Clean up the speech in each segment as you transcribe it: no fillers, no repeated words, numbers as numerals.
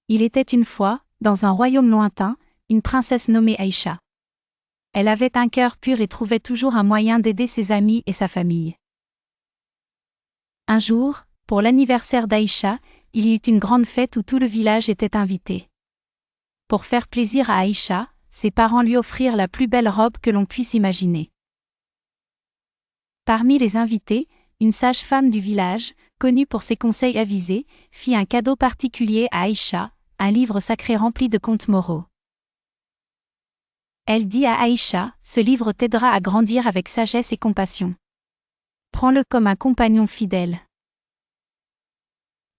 Il était une fois, dans un royaume lointain, une princesse nommée Aïcha. Elle avait un cœur pur et trouvait toujours un moyen d'aider ses amis et sa famille. Un jour, pour l'anniversaire d'Aïcha, il y eut une grande fête où tout le village était invité. Pour faire plaisir à Aïcha, ses parents lui offrirent la plus belle robe que l'on puisse imaginer. Parmi les invités, une sage-femme du village, connue pour ses conseils avisés, fit un cadeau particulier à Aïcha, un livre sacré rempli de contes moraux. Elle dit à Aïcha, ce livre t'aidera à grandir avec sagesse et compassion. Prends-le comme un compagnon fidèle.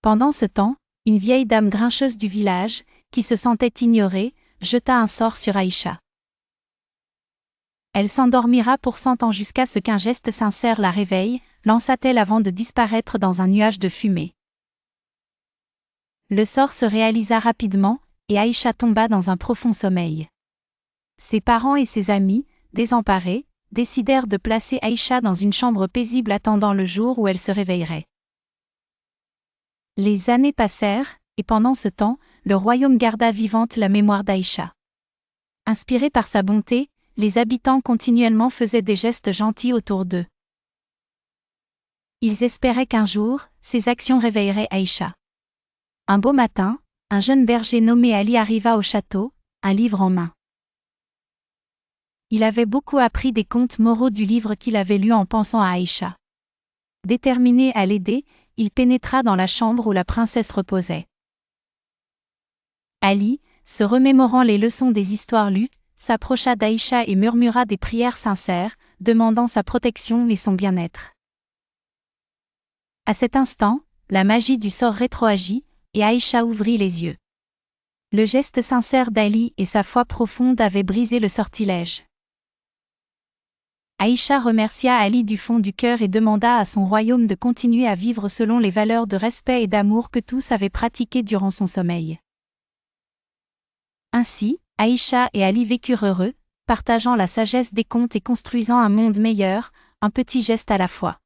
Pendant ce temps, une vieille dame grincheuse du village, qui se sentait ignorée, jeta un sort sur Aïcha. Elle s'endormira pour 100 ans jusqu'à ce qu'un geste sincère la réveille, lança-t-elle avant de disparaître dans un nuage de fumée. Le sort se réalisa rapidement, et Aïcha tomba dans un profond sommeil. Ses parents et ses amis, désemparés, décidèrent de placer Aïcha dans une chambre paisible attendant le jour où elle se réveillerait. Les années passèrent, et pendant ce temps, le royaume garda vivante la mémoire d'Aïcha. Inspirés par sa bonté, les habitants continuellement faisaient des gestes gentils autour d'eux. Ils espéraient qu'un jour, ces actions réveilleraient Aïcha. Un beau matin, un jeune berger nommé Ali arriva au château, un livre en main. Il avait beaucoup appris des contes moraux du livre qu'il avait lu en pensant à Aïcha. Déterminé à l'aider, il pénétra dans la chambre où la princesse reposait. Ali, se remémorant les leçons des histoires lues, s'approcha d'Aïcha et murmura des prières sincères, demandant sa protection et son bien-être. À cet instant, la magie du sort rétroagit, et Aïcha ouvrit les yeux. Le geste sincère d'Ali et sa foi profonde avaient brisé le sortilège. Aïcha remercia Ali du fond du cœur et demanda à son royaume de continuer à vivre selon les valeurs de respect et d'amour que tous avaient pratiquées durant son sommeil. Ainsi, Aïcha et Ali vécurent heureux, partageant la sagesse des contes et construisant un monde meilleur, un petit geste à la fois.